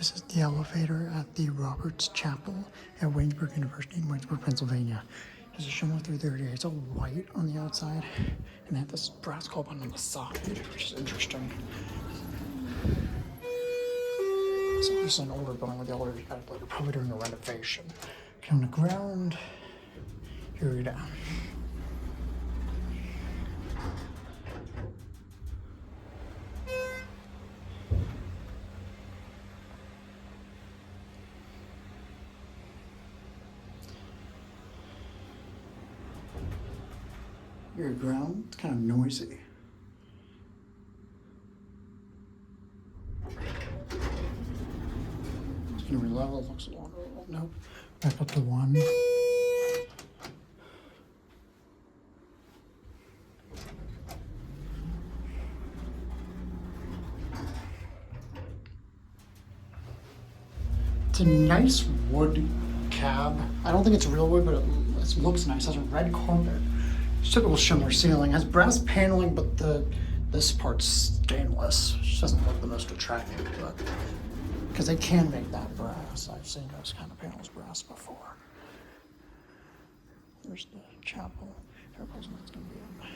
This is the elevator at the Roberts Chapel at Waynesburg University in Waynesburg, Pennsylvania. There's a Schindler 330A. It's all white on the outside, and they have this brass call button on the side, which is interesting. So this is an older building with the elevator at, but they're probably doing a renovation. Okay, on the ground, here we go. Your ground, it's kind of noisy. It's gonna be level, it looks longer. Nope. Back up to 1. It's a nice wood cab. I don't think it's real wood, but it looks nice. It has a red carpet. It's typical Schindler ceiling. It has brass paneling, but this part's stainless. Which doesn't look the most attractive, but because they can make that brass. I've seen those kind of panels brass before. There's the chapel. Everybody's not gonna be in.